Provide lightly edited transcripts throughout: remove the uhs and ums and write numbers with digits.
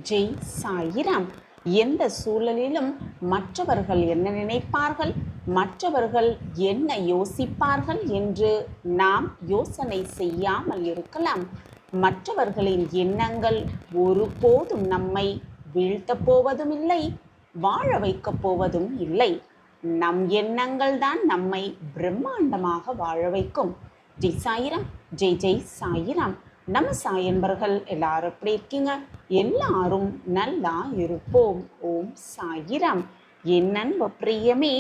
ஜெய் சாயிராம். எந்த சூழலிலும் மற்றவர்கள் என்ன நினைப்பார்கள், மற்றவர்கள் என்ன யோசிப்பார்கள் என்று நாம் யோசனை செய்யாமல் இருக்கலாம். மற்றவர்களின் எண்ணங்கள் ஒருபோதும் நம்மை வீழ்த்தப் போவதும் இல்லை, வாழ வைக்கப் போவதும் இல்லை. நம் எண்ணங்கள் தான் நம்மை பிரம்மாண்டமாக வாழ வைக்கும். ஜெய் சாயிராம். ஜெய் ஜெய் சாயிராம். நம்ம சாயன்பர்கள் எல்லாரும் எப்படி இருக்கீங்க? எல்லாரும் நல்லா இருப்போம். ஓம் சாயிராம். என் அன்பு பிரியமே,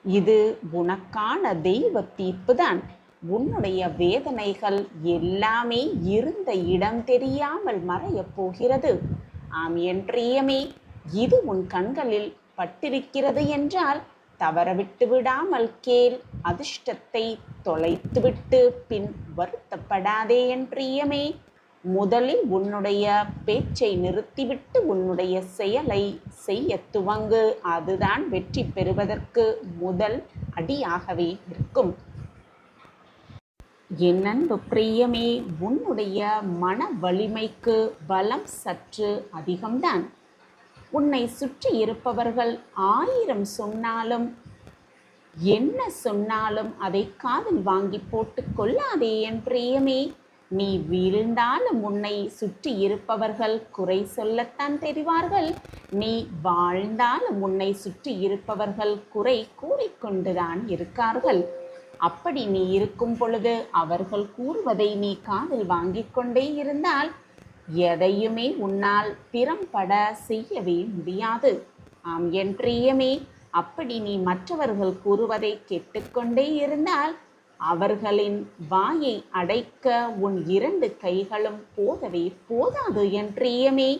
இது உனக்கான தெய்வ தீர்ப்பு தான். உன்னுடைய வேதனைகள் எல்லாமே இருந்த இடம் தெரியாமல் மறையப் போகிறது. ஆம் என் பிரியமே, இது உன் கண்களில் பட்டிருக்கிறது என்றால் தவறவிட்டு விடாமல் கேள். அதிர்ஷ்டத்தை தொலைத்துவிட்டு பின் வருத்தப்படாதே என் பிரியமே. முதலில் உன்னுடைய பேச்சை நிறுத்திவிட்டு உன்னுடைய செயலை செய்ய துவங்கு. அதுதான் வெற்றி பெறுவதற்கு முதல் அடியாகவே இருக்கும். என் அன்பு பிரியமே, உன்னுடைய மன வலிமைக்கு பலம் சற்று அதிகம்தான். உன்னை சுற்றி இருப்பவர்கள் 1000 சொன்னாலும் என்ன சொன்னாலும் அதை காதில் வாங்கி போட்டு கொள்ளாதே என் பிரியமே. நீ வீழ்ந்தாலும் உன்னை சுற்றி இருப்பவர்கள் குறை சொல்லத்தான் தெரிவார்கள். நீ வாழ்ந்தாலும் உன்னை சுற்றி இருப்பவர்கள் குறை கூறிக்கொண்டுதான் இருக்கார்கள். அப்படி நீ இருக்கும் பொழுது அவர்கள் கூறுவதை நீ காதில் வாங்கிக் கொண்டே இருந்தால் எதையுமே உன்னால் திறம்பட செய்யவே முடியாது. ஆம் என் பிரியமே, அப்படி நீ மற்றவர்கள் கூறுவதை கேட்டுக்கொண்டே இருந்தால் அவர்களின் வாயை அடைக்க உன் 2 கைகளும் போதவே போதாது என் பிரியமே.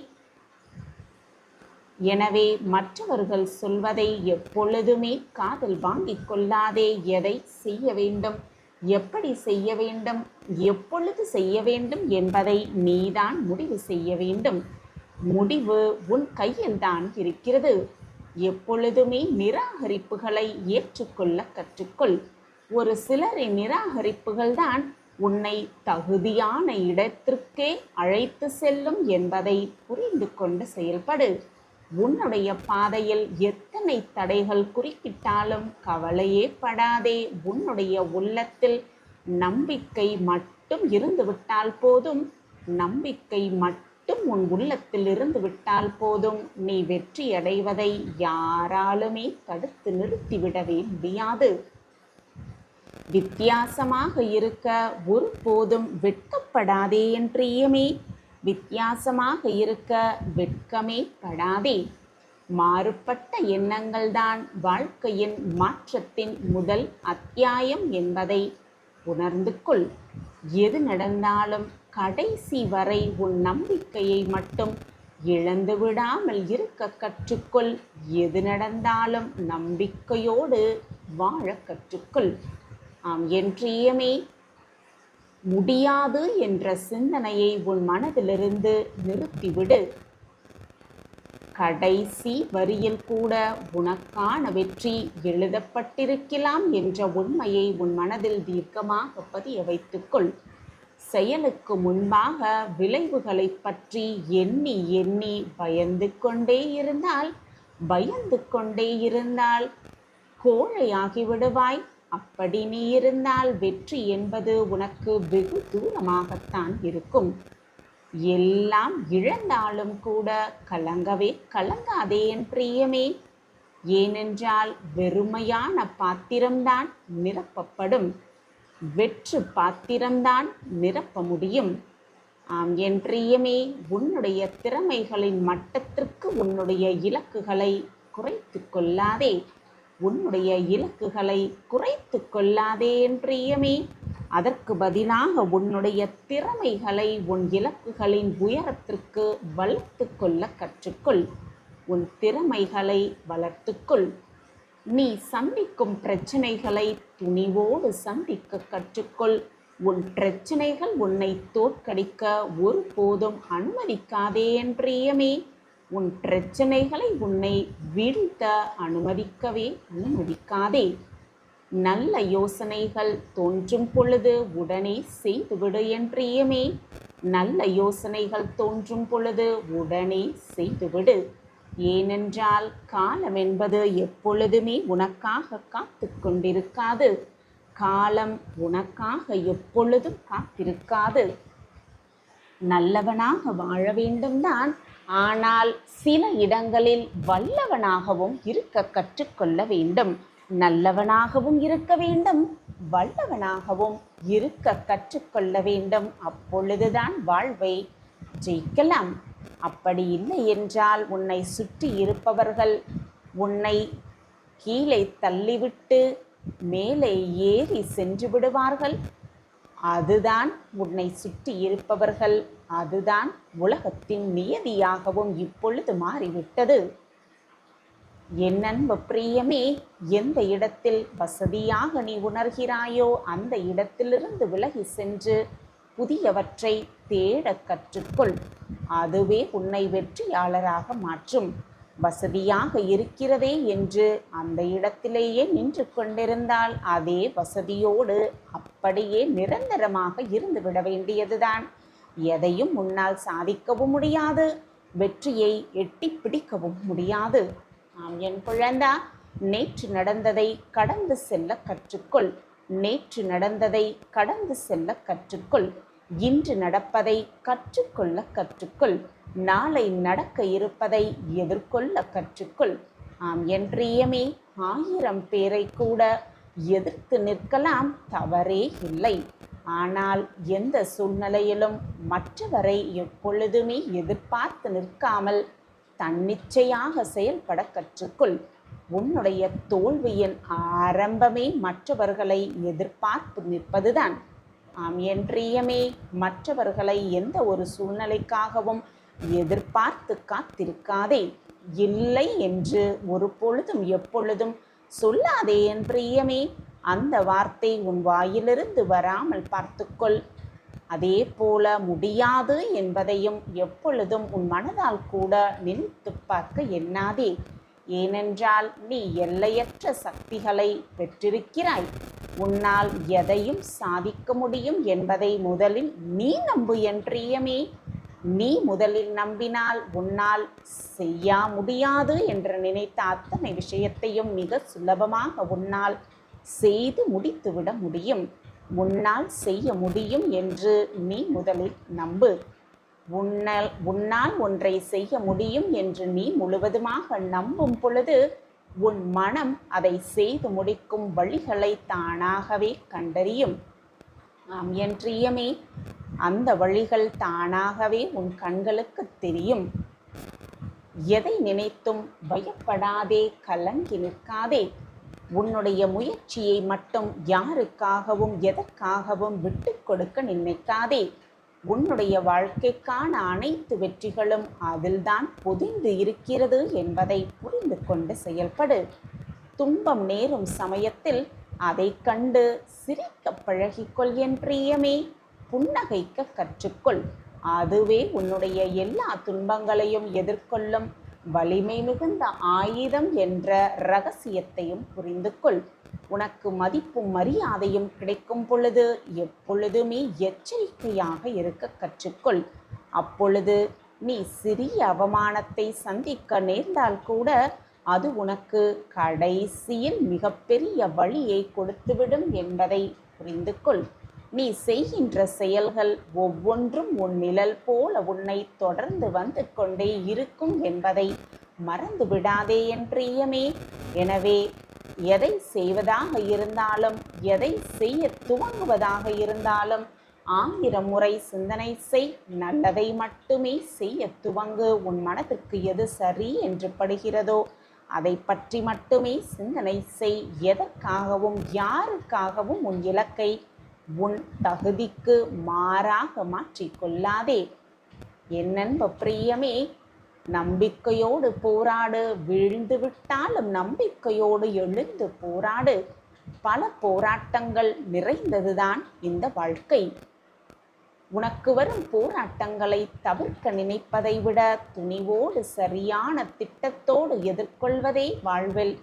எனவே மற்றவர்கள் சொல்வதை எப்பொழுதுமே காதில் வாங்கிக் கொள்ளாதே. எதை செய்ய வேண்டும், எப்படி செய்ய வேண்டும், எப்பொழுது செய்ய வேண்டும் என்பதை நீதான் முடிவு செய்ய வேண்டும். முடிவு உன் கையில் தான் இருக்கிறது. எப்பொழுதுமே நிராகரிப்புகளை ஏற்றுக்கொள்ள கற்றுக்கொள். ஒரு சிலரின் நிராகரிப்புகள் தான் உன்னை தகுதியான இடத்திற்கே அழைத்து செல்லும் என்பதை புரிந்து கொண்டு செயல்படு. உன்னுடைய பாதையில் எத்தனை தடைகள் குறுக்கிட்டாலும் கவலையே படாதே. உன்னுடைய உள்ளத்தில் நம்பிக்கை மட்டும் இருந்துவிட்டால் போதும். நம்பிக்கை மட்டும் உன் உள்ளத்தில் இருந்து விட்டால் போதும். நீ வெற்றி அடைவதை யாராலுமே தடுத்து நிறுத்திவிடவே முடியாது. வித்தியாசமாக இருக்க ஒருபோதும் வெட்கப்படாதே என் பிரியமே. வித்தியாசமாக இருக்க வெட்கமே படாதே. மாறுபட்ட எண்ணங்கள் தான் வாழ்க்கையின் மாற்றத்தின் முதல் அத்தியாயம் என்பதை உணர்ந்து கொள். எது நடந்தாலும் கடைசி வரை உன் நம்பிக்கையை மட்டும் இழந்து விடாமல் இருக்க கற்றுக்கொள். எது நடந்தாலும் நம்பிக்கையோடு வாழ கற்றுக்கொள். ஆம் என் பிரியமே, முடியாது என்ற சிந்தனையை உன் மனதிலிருந்து நிறுத்திவிடு. கடைசி வரியில் கூட உனக்கான வெற்றி எழுதப்பட்டிருக்கலாம் என்ற உண்மையை உன் மனதில் தீர்க்கமாக பதிய வைத்துக்கொள். செயலுக்கு முன்பாக விளைவுகளை பற்றி எண்ணி எண்ணி பயந்து கொண்டே இருந்தால் கோழையாகி விடுவாய். அப்படி நீ இருந்தால் வெற்றி என்பது உனக்கு வெகு தூரமாகத்தான் இருக்கும். எல்லாம் இழந்தாலும் கூட கலங்கவே கலங்காதே என் பிரியமே. ஏனென்றால் வெறுமையான பாத்திரம்தான் நிரப்பப்படும், வெற்று பாத்திரம்தான் நிரப்ப முடியும். ஆம் என் பிரியமே, உன்னுடைய திறமைகளின் மட்டத்திற்கு உன்னுடைய இலக்குகளை குறைத்து கொள்ளாதே. உன்னுடைய இலக்குகளை குறைத்து கொள்ளாதே என் பிரியமே. அதற்கு பதிலாக உன்னுடைய திறமைகளை உன் இலக்குகளின் உயரத்திற்கு வளர்த்து கொள்ள கற்றுக்கொள். உன் திறமைகளை வளர்த்துக்கொள். நீ சந்திக்கும் பிரச்சனைகளை துணிவோடு சந்திக்க கற்றுக்கொள். உன் பிரச்சனைகள் உன்னை தோற்கடிக்க ஒருபோதும் அனுமதிக்காதே என் பிரியமே. உன் பிரச்சனைகளை உன்னை வீழ்த்த அனுமதிக்காதே. நல்ல யோசனைகள் தோன்றும் பொழுது உடனே செய்துவிடு என் பிரியமே. நல்ல யோசனைகள் தோன்றும் பொழுது உடனே செய்துவிடு. ஏனென்றால் காலம் என்பது எப்பொழுதுமே உனக்காக காத்து கொண்டிருக்காது. காலம் உனக்காக எப்பொழுதும் காத்திருக்காது. நல்லவனாக வாழ வேண்டும்தான், ஆனால் சில இடங்களில் வல்லவனாகவும் இருக்க கற்றுக்கொள்ள வேண்டும். நல்லவனாகவும் இருக்க வேண்டும், வல்லவனாகவும் இருக்க கற்றுக்கொள்ள வேண்டும். அப்பொழுதுதான் வாழ்வை ஜெயிக்கலாம். அப்படி இல்லை என்றால் உன்னை சுற்றி இருப்பவர்கள் உன்னை கீழே தள்ளிவிட்டு மேலே ஏறி சென்று விடுவார்கள். அதுதான் உன்னை சுற்றி இருப்பவர்கள், அதுதான் உலகத்தின் நியதியாகவும் இப்பொழுது மாறிவிட்டது. என் அன்பு பிரியமே, எந்த இடத்தில் வசதியாக நீ உணர்கிறாயோ அந்த இடத்திலிருந்து விலகி சென்று புதியவற்றை தேட கற்றுக்கொள். அதுவே உன்னை வெற்றியாளராக மாற்றும். வசதியாக இருக்கிறதே என்று அந்த இடத்திலேயே நின்று கொண்டிருந்தால் அதே வசதியோடு அப்படியே நிரந்தரமாக இருந்துவிட வேண்டியதுதான். எதையும் உன்னால் சாதிக்கவும் முடியாது, வெற்றியை எட்டி பிடிக்கவும் முடியாது. என் குழந்தா, நேற்று நடந்ததை கடந்து செல்ல கற்றுக்கொள். நேற்று நடந்ததை கடந்து செல்ல கற்றுக்கொள். இன்று நடப்பதை கற்றுக்கொள்ள கற்றுக்கொள். நாளை நடக்க இருப்பதை எதிர்கொள்ள கற்றுக்கொள். என் பிரியமே, 1000 பேரை கூட எதிர்த்து நிற்கலாம், தவறே இல்லை. ஆனால் எந்த சூழ்நிலையிலும் மற்றவரை எப்பொழுதுமே எதிர்பார்த்து நிற்காமல் தன்னிச்சையாக செயல்பட கற்றுக்கொள். உன்னுடைய தோல்வியின் ஆரம்பமே மற்றவர்களை எதிர்பார்த்து நிற்பதுதான். என் பிரியமே, மற்றவர்களை எந்த ஒரு சூழ்நிலைக்காகவும் எதிர்பார்த்து காத்திருக்காதே. இல்லை என்று ஒரு பொழுதும் எப்பொழுதும் சொல்லாதே என் பிரியமே. அந்த வார்த்தை உன் வாயிலிருந்து வராமல் பார்த்துக்கொள். அதே போல முடியாது என்பதையும் எப்பொழுதும் உன் மனதால் கூட நினைத்து பார்க்க எண்ணாதே. ஏனென்றால் நீ எல்லையற்ற சக்திகளை பெற்றிருக்கிறாய். உன்னால் எதையும் சாதிக்க முடியும் என்பதை முதலில் நீ நம்பு என் பிரியமே. நீ முதலில் நம்பினால் உன்னால் செய்ய முடியாது என்று நினைத்த அத்தனை விஷயத்தையும் மிக சுலபமாக உன்னால் செய்து முடித்துவிட முடியும். உன்னால் செய்ய முடியும் என்று நீ முதலில் நம்பு. உன்னால் ஒன்றை செய்ய முடியும் என்று நீ முழுவதுமாக நம்பும் பொழுது உன் மனம் அதை செய்து முடிக்கும் வழிகளை தானாகவே கண்டறியும். என் பிரியமே, அந்த வழிகள் தானாகவே உன் கண்களுக்கு தெரியும். எதை நினைத்தும் பயப்படாதே, கலங்கி நிற்காதே. உன்னுடைய முயற்சியை மட்டும் யாருக்காகவும் எதற்காகவும் விட்டு கொடுக்க நினைக்காதே. உன்னுடைய வாழ்க்கைக்கான அனைத்து வெற்றிகளும் அதில்தான் பொதிந்து இருக்கிறது என்பதை புரிந்து கொண்டு செயல்படு. துன்பம் நேரும் சமயத்தில் அதை கண்டு சிரிக்க பழகிக்கொள் என் பிரியமே. புன்னகைக்க கற்றுக்கொள். அதுவே உன்னுடைய எல்லா துன்பங்களையும் எதிர்கொள்ளும் வலிமை மிகுந்த ஆயுதம் என்ற இரகசியத்தையும் புரிந்து கொள். உனக்கு மதிப்பும் மரியாதையும் கிடைக்கும் பொழுது எப்பொழுதுமே எச்சரிக்கையாக இருக்க கற்றுக்கொள். அப்பொழுது நீ சிறிய அவமானத்தை சந்திக்க நேர்ந்தால் கூட அது உனக்கு கடைசியில் மிகப்பெரிய வழியை கொடுத்துவிடும் என்பதை புரிந்து கொள். நீ செய்கின்ற செயல்கள் ஒவ்வொன்றும் உன் நிழல் போல உன்னை தொடர்ந்து வந்து கொண்டே இருக்கும் என்பதை மறந்து விடாதே என் பிரியமே. எனவே எதை செய்வதாக இருந்தாலும், எதை செய்ய துவங்குவதாக இருந்தாலும் 1000 முறை சிந்தனை செய். நல்லதை மட்டுமே செய்ய துவங்கு. உன் மனதிற்கு எது சரி என்று படுகிறதோ அதை பற்றி மட்டுமே சிந்தனை செய். எதற்காகவும் யாருக்காகவும் உன் இலக்கை உன் தகுதிக்கு மாறாக மாற்றிக்கொள்ளாதே. என் அன்பு பிரியமே, நம்பிக்கையோடு போராடு. விழுந்து விட்டாலும் நம்பிக்கையோடு எழுந்து போராடு. பல போராட்டங்கள் நிறைந்ததுதான் இந்த வாழ்க்கை. உனக்கு வரும் போராட்டங்களை தவிர்க்க நினைப்பதை விட துணிவோடு சரியான திட்டத்தோடு எதிர்கொள்வதே வாழ்வில்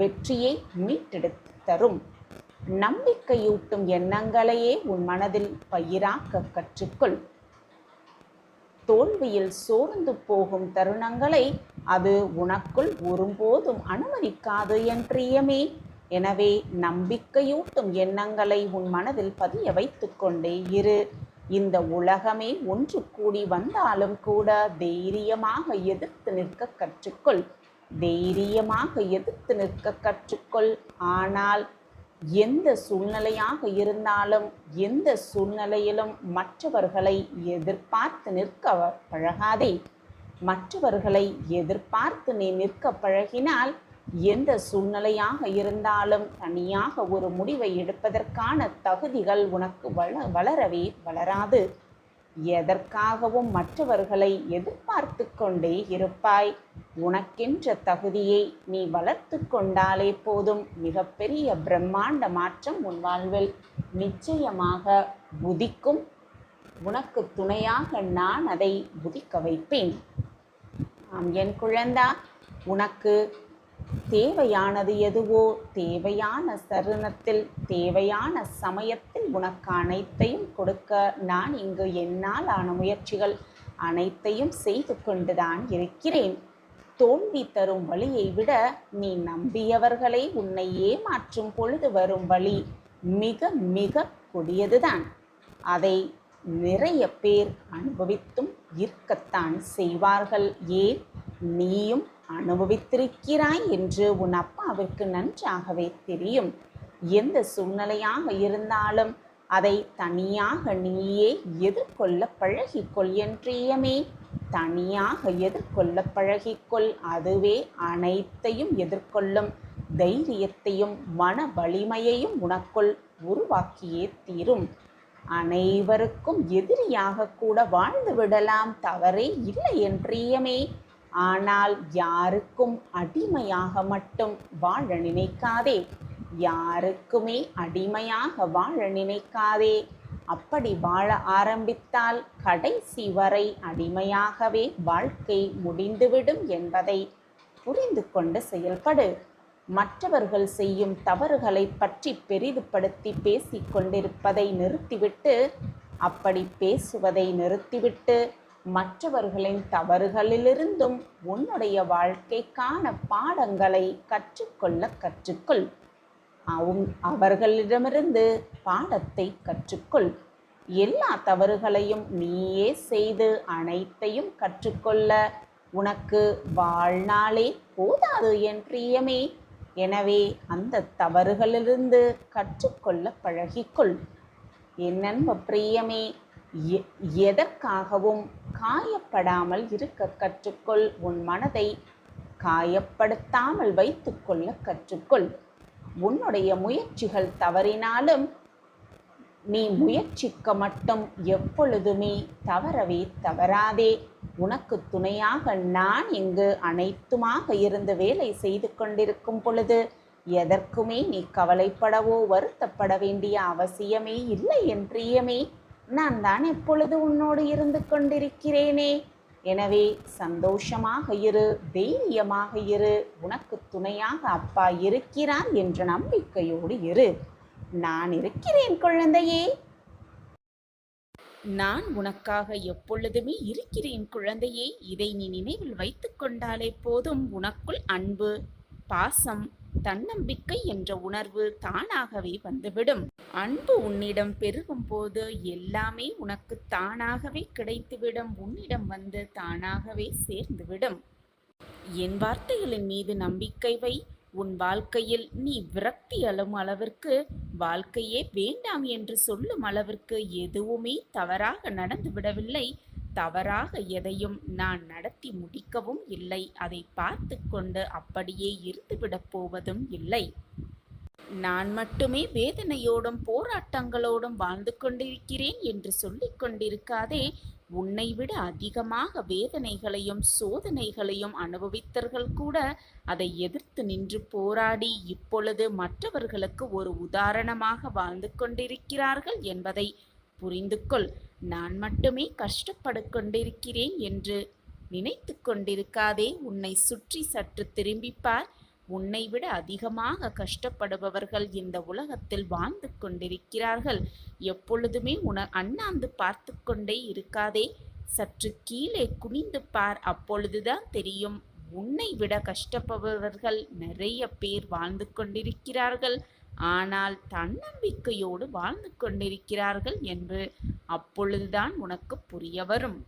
வெற்றியை மீட்டெடுத்து தரும். நம்பிக்கையூட்டும் எண்ணங்களையே உன் மனதில் பயிராக்க கற்றுக்கொள். தோல்வியில் சோர்ந்து போகும் தருணங்களை அது உனக்குள் ஒருபோதும் அனுமதிக்காது என் பிரியமே. எனவே நம்பிக்கையூட்டும் எண்ணங்களை உன் மனதில் பதிய வைத்து கொண்டே இரு. இந்த உலகமே ஒன்று கூடி வந்தாலும் கூட தைரியமாக எதிர்த்து நிற்க கற்றுக்கொள். தைரியமாக எதிர்த்து நிற்க கற்றுக்கொள். ஆனால் எந்த சூழ்நிலையாக இருந்தாலும் எந்த சூழ்நிலையிலும் மற்றவர்களை எதிர்பார்த்து நிற்க பழகாதே. மற்றவர்களை எதிர்பார்த்து நீ நிற்க பழகினால் எந்த சூழ்நிலையாக இருந்தாலும் தனியாக ஒரு முடிவை எடுப்பதற்கான தகுதிகள் உனக்கு வளரவே வளராது. எதற்காகவும் மற்றவர்களை எதிர்பார்த்து கொண்டே இருப்பாய். உனக்கென்ற தகுதியை நீ வளர்த்து கொண்டாலே போதும். மிகப்பெரிய பிரம்மாண்ட மாற்றம் உன் வாழ்வில் நிச்சயமாக உதிக்கும். உனக்கு துணையாக நான் அதை உதிக்க வைப்பேன். என் குழந்தா, உனக்கு தேவையானது எதுவோ தேவையான தருணத்தில் தேவையான சமயத்தில் உனக்கு அனைத்தையும் கொடுக்க நான் இங்கு என்னால் ஆன முயற்சிகள் அனைத்தையும் செய்து கொண்டுதான் இருக்கிறேன். தோல்வி தரும் வழியை விட நீ நம்பியவர்களை உன்னை ஏமாற்றும் பொழுது வரும் வழி மிக மிக கொடியதுதான். அதை நிறைய பேர் அனுபவித்தும் இருக்கத்தான் செய்வார்கள். ஏன், நீயும் அனுபவித்திருக்கிறாய் என்று உன் அப்பாவிற்கு நன்றாகவே தெரியும். எந்த சூழ்நிலையாக இருந்தாலும் அதை தனியாக நீயே எதிர்கொள்ள பழகிக்கொள் என் பிரியமே. தனியாக எதிர்கொள்ள பழகிக்கொள். அதுவே அனைத்தையும் எதிர்கொள்ளும் தைரியத்தையும் மன வலிமையையும் உனக்குள் உருவாக்கியே தீரும். அனைவருக்கும் எதிரியாக கூட வாழ்ந்து விடலாம், தவறே இல்லை என் பிரியமே. ஆனால் யாருக்கும் அடிமையாக மட்டும் வாழ நினைக்காதே. யாருக்குமே அடிமையாக வாழ நினைக்காதே. அப்படி வாழ ஆரம்பித்தால் கடைசி வரை அடிமையாகவே வாழ்க்கை முடிந்துவிடும் என்பதை புரிந்து கொண்டு செயல்படு. மற்றவர்கள் செய்யும் தவறுகளை பற்றி பெரிதுபடுத்தி பேசிக் கொண்டிருப்பதை நிறுத்திவிட்டு, அப்படி பேசுவதை நிறுத்திவிட்டு, மற்றவர்களின் தவறுகளிலிருந்தும் உன்னுடைய வாழ்க்கைக்கான பாடங்களை கற்றுக்கொள்ள கற்றுக்கொள். அவர்களிடமிருந்து பாடத்தை கற்றுக்கொள். எல்லா தவறுகளையும் நீயே செய்து அனைத்தையும் கற்றுக்கொள்ள உனக்கு வாழ்நாளே போதாது என் பிரியமே. எனவே அந்த தவறுகளிலிருந்து கற்றுக்கொள்ள பழகிக்கொள். என் அன்பு பிரியமே, எதற்காகவும் காயப்படாமல் இருக்க கற்றுக்கொள். உன் மனதை காயப்படுத்தாமல் வைத்து கொள்ள கற்றுக்கொள். உன்னுடைய முயற்சிகள் தவறினாலும் நீ முயற்சிக்க மட்டும் எப்பொழுதுமே தவறவே தவறாதே. உனக்கு துணையாக நான் இங்கு அனைத்துமாக இருந்து வேலை செய்து கொண்டிருக்கும் பொழுது எதற்குமே நீ கவலைப்படவோ வருத்தப்பட வேண்டிய அவசியமே இல்லை என் பிரியமே. நான் தான் எப்பொழுது உன்னோடு இருந்து கொண்டிருக்கிறேனே. எனவே சந்தோஷமாக இரு, தைரியமாக இரு. உனக்கு துணையாக அப்பா இருக்கிறார் என்ற நம்பிக்கையோடு இரு. நான் இருக்கிறேன் குழந்தையே. நான் உனக்காக எப்பொழுதுமே இருக்கிறேன் குழந்தையே. இதை நீ நினைவில் வைத்து கொண்டாலே போதும். உனக்குள் அன்பு, பாசம், தன்னம்பிக்கை என்ற உணர்வு தானாகவே வந்துவிடும். அன்பு உன்னிடம் பெருகும் போது எல்லாமே உனக்கு தானாகவே கிடைத்துவிடும். உன்னிடம் வந்து தானாகவே சேர்ந்துவிடும். என் வார்த்தைகளின் மீது நம்பிக்கை வை. உன் வாழ்க்கையில் நீ விரக்தி அழும் அளவிற்கு, வாழ்க்கையே வேண்டாம் என்று சொல்லும் அளவிற்கு எதுவுமே தவறாக நடந்து விடவில்லை. தவறாக எதையும் நான் நடத்தி முடிக்கவும் இல்லை. அதை பார்த்து கொண்டு அப்படியே இருந்துவிடப் போவதும் இல்லை. நான் மட்டுமே வேதனையோடும் போராட்டங்களோடும் வாழ்ந்து கொண்டிருக்கிறேன் என்று சொல்லிக் கொண்டிருக்காதே. உன்னை விட அதிகமாக வேதனைகளையும் சோதனைகளையும் அனுபவித்தவர்கள் கூட அதை எதிர்த்து நின்று போராடி இப்பொழுது மற்றவர்களுக்கு ஒரு உதாரணமாக வாழ்ந்து கொண்டிருக்கிறார்கள் என்பதை புரிந்து கொள். நான் மட்டுமே கஷ்டப்பட்டு கொண்டிருக்கிறேன் என்று நினைத்து கொண்டிருக்காதே. உன்னை சுற்றி சற்று திரும்பிப்பார். உன்னை விட அதிகமாக கஷ்டப்படுபவர்கள் இந்த உலகத்தில் வாழ்ந்து கொண்டிருக்கிறார்கள். எப்பொழுதுமே அண்ணாந்து பார்த்து கொண்டே இருக்காதே. சற்று கீழே குனிந்து பார், அப்பொழுதுதான் தெரியும். உன்னை விட கஷ்டப்படுபவர்கள் நிறைய பேர் வாழ்ந்து கொண்டிருக்கிறார்கள். ஆனால் தன்னம்பிக்கையோடு வாழ்ந்து கொண்டிருக்கிறார்கள் என்று அப்பொழுதுதான் உனக்கு புரிய வரும்.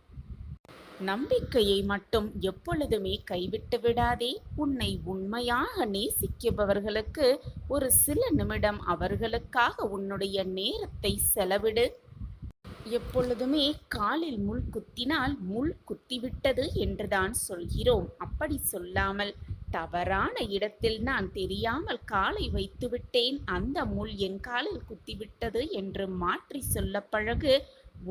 நம்பிக்கையை மட்டும் எப்பொழுதுமே கைவிட்டு விடாதே. உன்னை உண்மையாக நேசிப்பவர்களுக்கு ஒரு சில நிமிடம் அவர்களுக்காக உன்னுடைய நேரத்தை செலவிடு. எப்பொழுதுமே காலில் முள் குத்தினால் முள் குத்திவிட்டது என்றுதான் சொல்கிறோம். அப்படி சொல்லாமல், தவறான இடத்தில் நான் தெரியாமல் காலை வைத்துவிட்டேன், அந்த முள் என் காலில் குத்திவிட்டது என்று மாற்றி சொல்ல பழகு.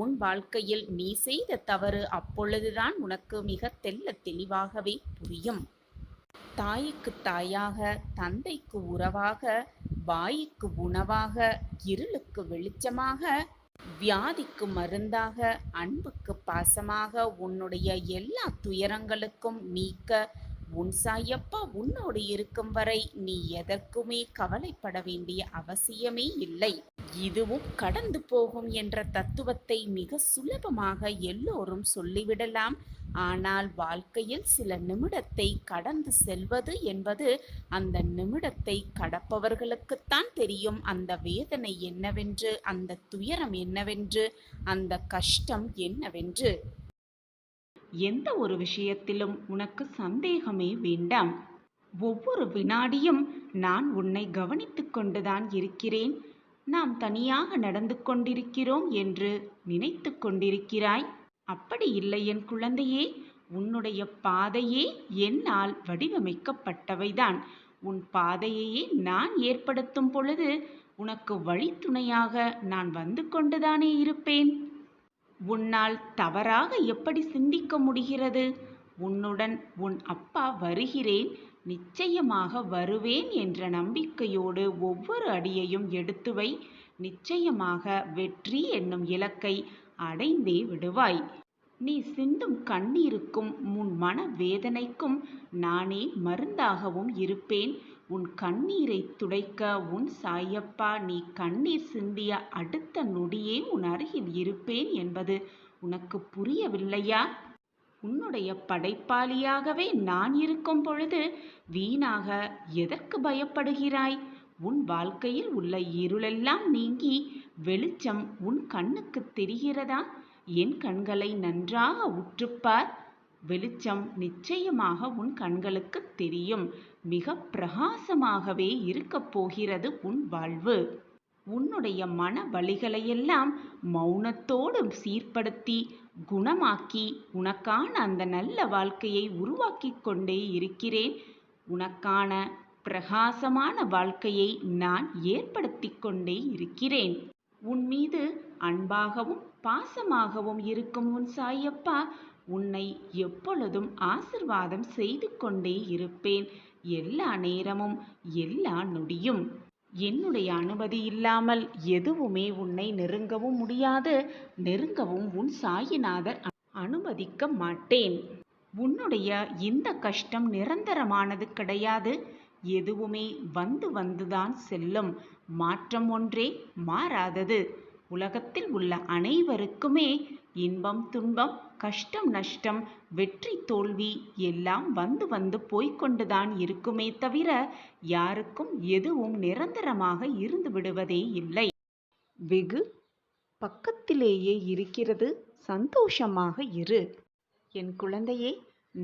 உன் வாழ்க்கையில் நீ செய்த தவறு அப்பொழுதுதான் உனக்கு மிக தெள்ளத் தெளிவாகவே புரியும். தாய்க்கு தாயாக, தந்தைக்கு உறவாக, வாய்க்கு உணவாக, இருளுக்கு வெளிச்சமாக, வியாதிக்கு மருந்தாக, அன்புக்கு பாசமாக, உன்னுடைய எல்லா துயரங்களுக்கும் நீக்க உன் சாயப்பா உன்னோடு இருக்கும் வரை நீ எதற்குமே கவலைப்பட வேண்டிய அவசியமே இல்லை. இதுவும் கடந்து போகும் என்ற தத்துவத்தை மிக சுலபமாக எல்லோரும் சொல்லிவிடலாம். ஆனால் வாழ்க்கையில் சில நிமிடத்தை கடந்து செல்வது என்பது அந்த நிமிடத்தை கடப்பவர்களுக்குத்தான் தெரியும். அந்த வேதனை என்னவென்று, அந்த துயரம் என்னவென்று, அந்த கஷ்டம் என்னவென்று. எந்த ஒரு விஷயத்திலும் உனக்கு சந்தேகமே வேண்டாம். ஒவ்வொரு வினாடியும் நான் உன்னை கவனித்துக் கொண்டுதான் இருக்கிறேன். நாம் தனியாக நடந்து கொண்டிருக்கிறோம் என்று நினைத்து கொண்டிருக்கிறாய். அப்படி இல்லை என் குழந்தையே. உன்னுடைய பாதையே என்னால் வடிவமைக்கப்பட்டவைதான். உன் பாதையையே நான் ஏற்படுத்தும் பொழுது உனக்கு வழித்துணையாக நான் வந்து கொண்டுதானே இருப்பேன். உன்னால் தவறாக எப்படி சிந்திக்க முடிகிறது? உன்னுடன் உன் அப்பா வருகிறேன், நிச்சயமாக வருவேன் என்ற நம்பிக்கையோடு ஒவ்வொரு அடியையும் எடுத்து வை. நிச்சயமாக வெற்றி என்னும் இலக்கை அடைந்தே விடுவாய். நீ சிந்தும் கண்ணீருக்கும் உன் மன வேதனைக்கும் நானே மருந்தாகவும் இருப்பேன். உன் கண்ணீரை துடைக்க உன் சாயப்பா நீ கண்ணீர் சிந்திய அடுத்த நொடியே உன் அருகில் இருப்பேன் என்பது உனக்கு புரியவில்லையா? உன்னுடைய படைப்பாளியாகவே நான் இருக்கும் பொழுது வீணாக எதற்கு பயப்படுகிறாய்? உன் வாழ்க்கையில் உள்ள இருளெல்லாம் நீங்கி வெளிச்சம் உன் கண்ணுக்கு தெரிகிறதா? என் கண்களை நன்றாக உற்றுப்பார். வெளிச்சம் நிச்சயமாக உன் கண்களுக்கு தெரியும். மிக பிரகாசமாகவே இருக்கப் போகிறது உன் வாழ்வு. உன்னுடைய மன வலிகளையெல்லாம் மௌனத்தோடு சீர்படுத்தி குணமாக்கி உனக்கான அந்த நல்ல வாழ்க்கையை உருவாக்கி கொண்டே இருக்கிறேன். உனக்கான பிரகாசமான வாழ்க்கையை நான் ஏற்படுத்தி கொண்டே இருக்கிறேன். உன் மீது அன்பாகவும் பாசமாகவும் இருக்கும் உன் சாயப்பா உன்னை எப்பொழுதும் ஆசிர்வாதம் செய்து கொண்டே இருப்பேன். எல்லா நேரமும் எல்லா நொடியும். என்னுடைய அனுமதி இல்லாமல் எதுவுமே உன்னை நெருங்கவும் முடியாது. நெருங்கவும் உன் சாயிநாதர் அனுமதிக்க மாட்டேன். உன்னுடைய இந்த கஷ்டம் நிரந்தரமானது கிடையாது. எதுவுமே வந்து வந்துதான் செல்லும். மாற்றம் ஒன்றே மாறாதது. உலகத்தில் உள்ள அனைவருக்குமே இன்பம் துன்பம் கஷ்டம் நஷ்டம் வெற்றி தோல்வி எல்லாம் வந்து வந்து போய்கொண்டுதான் இருக்குமே தவிர யாருக்கும் எதுவும் நிரந்தரமாக இருந்து விடுவதே இல்லை. வெகு பக்கத்திலேயே இருக்கிறது. சந்தோஷமாக இரு என் குழந்தையே.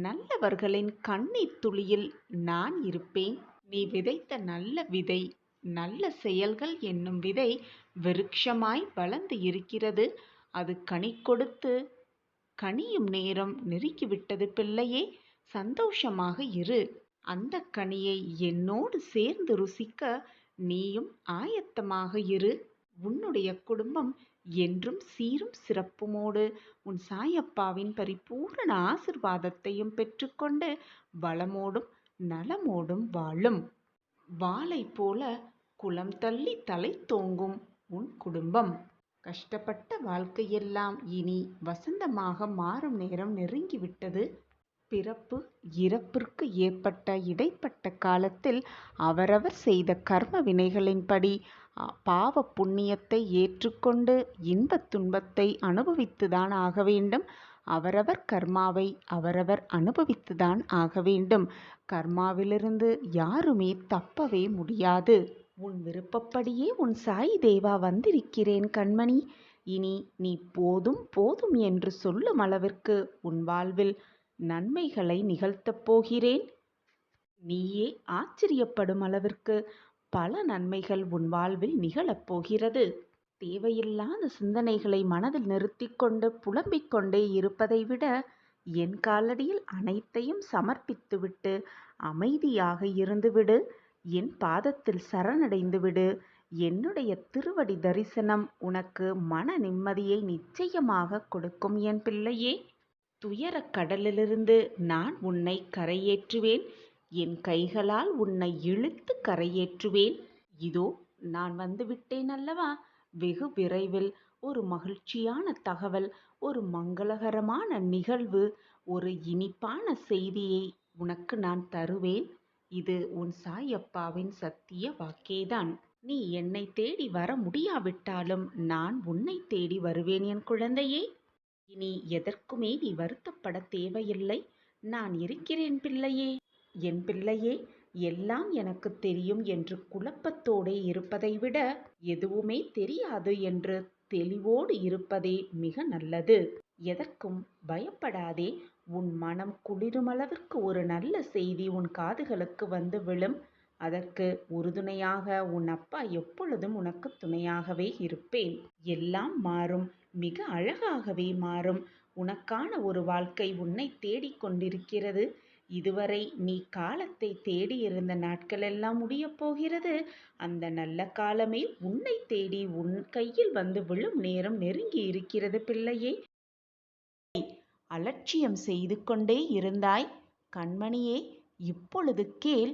நல்லவர்களின் கண்ணீர் துளியில் நான் இருப்பேன். நீ விதைத்த நல்ல விதை, நல்ல செயல்கள் என்னும் விதை விருட்சமாய் வளர்ந்து இருக்கிறது. அது கனி கொடுத்து கனியும் நேரம் நெருங்கிவிட்டது பிள்ளையே. சந்தோஷமாக இரு. அந்த கனியை என்னோடு சேர்ந்து ருசிக்க நீயும் ஆயத்தமாக இரு. உன்னுடைய குடும்பம் என்றும் சீரும் சிறப்புமோடு உன் சாயப்பாவின் பரிபூரண ஆசிர்வாதத்தையும் பெற்றுக்கொண்டு வளமோடும் நலமோடும் வாழும். வாளை போல குளம் தள்ளி தலை தோங்கும் உன் குடும்பம். கஷ்டப்பட்ட வாழ்க்கையெல்லாம் இனி வசந்தமாக மாறும் நேரம் நெருங்கிவிட்டது. பிறப்பு இறப்பிற்கு ஏற்பட்ட இடைப்பட்ட காலத்தில் அவரவர் செய்த கர்ம வினைகளின்படி பாவ புண்ணியத்தை ஏற்றுக்கொண்டு இன்பத் துன்பத்தை அனுபவித்துதான் ஆக வேண்டும். அவரவர் கர்மாவை அவரவர் அனுபவித்துதான் ஆக வேண்டும். கர்மாவிலிருந்து யாருமே தப்பவே முடியாது. உன் விருப்பப்படியே உன் சாய் தேவா வந்திருக்கிறேன் கண்மணி. இனி நீ போதும் போதும் என்று சொல்லும் அளவிற்கு உன் வாழ்வில் நன்மைகளை நிகழ்த்தப் போகிறேன். நீயே ஆச்சரியப்படும் அளவிற்கு பல நன்மைகள் உன் வாழ்வில் நிகழப்போகிறது. தேவையில்லாத சிந்தனைகளை மனதில் நிறுத்திக் கொண்டு புலம்பிக் கொண்டே இருப்பதை விட என் காலடியில் அனைத்தையும் சமர்ப்பித்துவிட்டு அமைதியாக இருந்துவிடு. என் பாதத்தில் சரணடைந்துவிடு. என்னுடைய திருவடி தரிசனம் உனக்கு மன நிம்மதியை நிச்சயமாக கொடுக்கும் என் பிள்ளையே. துயரக் கடலிலிருந்து நான் உன்னை கரையேற்றுவேன். என் கைகளால் உன்னை இழுத்து கரையேற்றுவேன். இதோ நான் வந்துவிட்டேன் அல்லவா. வெகு விரைவில் ஒரு மகிழ்ச்சியான தகவல், ஒரு மங்களகரமான நிகழ்வு, ஒரு இனிப்பான செய்தியை உனக்கு நான் தருவேன். இது உன் சாயப்பாவின் சத்திய வாக்கேதான். நீ என்னை தேடி வர முடியாவிட்டாலும் நான் உன்னை தேடி வருவேன் என் குழந்தையே. இனி எதற்குமே நீ வருத்தப்பட தேவையில்லை. நான் இருக்கிறேன் பிள்ளையே. என் பிள்ளையே, எல்லாம் எனக்கு தெரியும் என்று குழப்பத்தோடே இருப்பதை விட எதுவுமே தெரியாது என்று தெளிவோடு இருப்பதே மிக நல்லது. எதற்கும் பயப்படாதே. உன் மனம் குளிருமளவிற்கு ஒரு நல்ல செய்தி உன் காதுகளுக்கு வந்து விழும். அதற்கு உறுதுணையாக உன் அப்பா எப்பொழுதும் உனக்கு துணையாகவே இருப்பேன். எல்லாம் மாறும். மிக அழகாகவே மாறும். உனக்கான ஒரு வாழ்க்கை உன்னை தேடிக்கொண்டிருக்கிறது. இதுவரை நீ காலத்தை தேடியிருந்த நாட்களெல்லாம் முடியப் போகிறது. அந்த நல்ல காலமே உன்னை தேடி உன் கையில் வந்து விழும் நேரம் நெருங்கி இருக்கிறது பிள்ளையே. அலட்சியம் செய்து கொண்டே இருந்தாய் கண்மணியே. இப்பொழுது கேள்.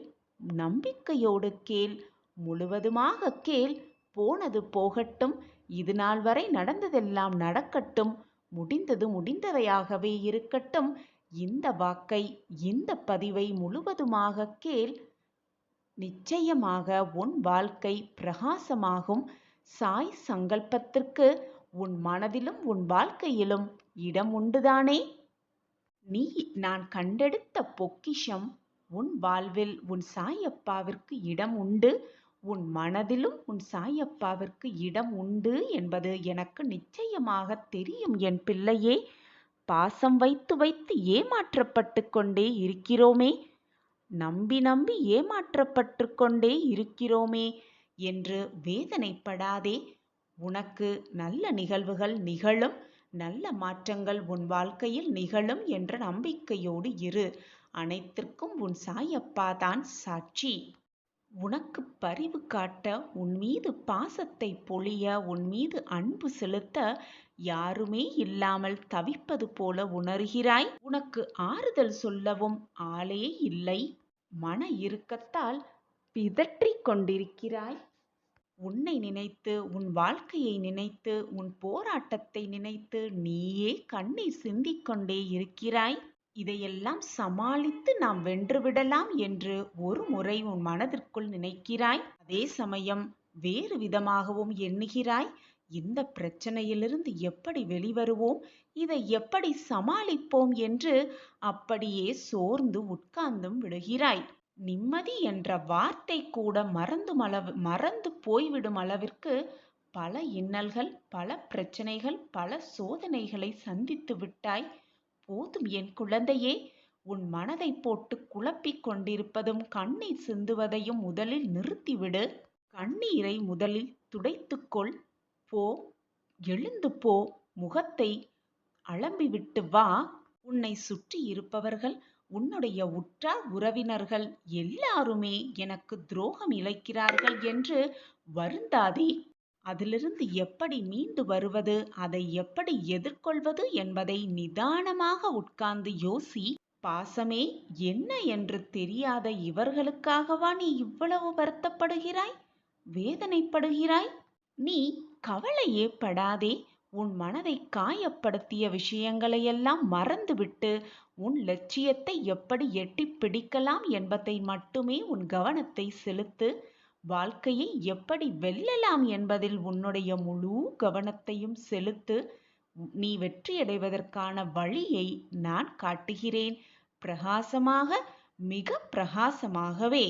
நம்பிக்கையோடு கேள். முழுவதுமாக கேள். போனது போகட்டும். இது நாள் வரை நடந்ததெல்லாம் நடக்கட்டும். முடிந்தது முடிந்தவையாகவே இருக்கட்டும். இந்த வாக்கை, இந்த பதிவை முழுவதுமாக கேள். நிச்சயமாக உன் வாழ்க்கை பிரகாசமாகும். சாய் சங்கல்பத்திற்கு உன் மனதிலும் உன் வாழ்க்கையிலும் இடம் உண்டுதானே. நீ நான் கண்டெடுத்த பொக்கிஷம். உன் வாழ்வில் உன் சாயப்பாவிற்கு இடம் உண்டு. உன் மனதிலும் உன் சாயப்பாவிற்கு இடம் உண்டு என்பது எனக்கு நிச்சயமாக தெரியும் என் பிள்ளையே. பாசம் வைத்து வைத்து ஏமாற்றப்பட்டு கொண்டே இருக்கிறோமே, நம்பி நம்பி ஏமாற்றப்பட்டு கொண்டே இருக்கிறோமே என்று வேதனைப்படாதே. உனக்கு நல்ல நிகழ்வுகள் நிகழும். நல்ல மாற்றங்கள் உன் வாழ்க்கையில் நிகழும் என்ற நம்பிக்கையோடு இரு. அனைத்திற்கும் உன் சாயப்பா தான் சாட்சி. உனக்கு பரிவு காட்ட, உன் மீது பாசத்தை பொழிய, உன் மீது அன்பு செலுத்த யாருமே இல்லாமல் தவிப்பது போல உணர்கிறாய். உனக்கு ஆறுதல் சொல்லவும் ஆளே இல்லை. மன இறுக்கத்தால் பிதற்றிக் கொண்டிருக்கிறாய். உன்னை நினைத்து, உன் வாழ்க்கையை நினைத்து, உன் போராட்டத்தை நினைத்து நீயே கண்ணீர் சிந்திக்கொண்டே இருக்கிறாய். இதையெல்லாம் சமாளித்து நாம் வென்றுவிடலாம் என்று ஒரு முறை உன் மனதிற்குள் நினைக்கிறாய். அதே சமயம் வேறு விதமாகவும் எண்ணுகிறாய். இந்த பிரச்சனையிலிருந்து எப்படி வெளிவருவோம், இதை எப்படி சமாளிப்போம் என்று அப்படியே சோர்ந்து உட்கார்ந்தும் விடுகிறாய். நிம்மதி என்ற வார்த்தை கூட மறந்து போய்விடும் அளவிற்கு பல இன்னல்கள், பல பிரச்சனைகள், பல சோதனைகளை சந்தித்து விட்டாய். போதும் என் குழந்தையே. உன் மனதை போட்டு குழப்பிக் கொண்டிருப்பதும் கண்ணீர் சிந்துவதையும் முதலில் நிறுத்திவிடு. கண்ணீரை முதலில் துடைத்துக்கொள். போ, எழுந்து போ. முகத்தை அலம்பிவிட்டு வா. உன்னை சுற்றி இருப்பவர்கள், உன்னுடைய உற்றார் உறவினர்கள் எல்லாருமே எனக்கு துரோகம் இழைக்கிறார்கள் என்று வருந்தாதே. அதிலிருந்து எப்படி மீண்டு வருவது, அதை எப்படி எதிர்கொள்வது என்பதை நிதானமாக உட்கார்ந்து யோசி. பாசமே என்ன என்று தெரியாத இவர்களுக்காகவா நீ இவ்வளவு வருத்தப்படுகிறாய், வேதனைப்படுகிறாய்? நீ கவலையே படாதே. உன் மனதை காயப்படுத்திய விஷயங்களையெல்லாம் மறந்துவிட்டு உன் லட்சியத்தை எப்படி எட்டி பிடிக்கலாம் என்பதை மட்டுமே உன் கவனத்தை செலுத்து. வாழ்க்கையை எப்படி வெல்லலாம் என்பதில் உன்னுடைய முழு கவனத்தையும் செலுத்து. நீ வெற்றியடைவதற்கான வழியை நான் காட்டுகிறேன். பிரகாசமாக, மிக பிரகாசமாகவே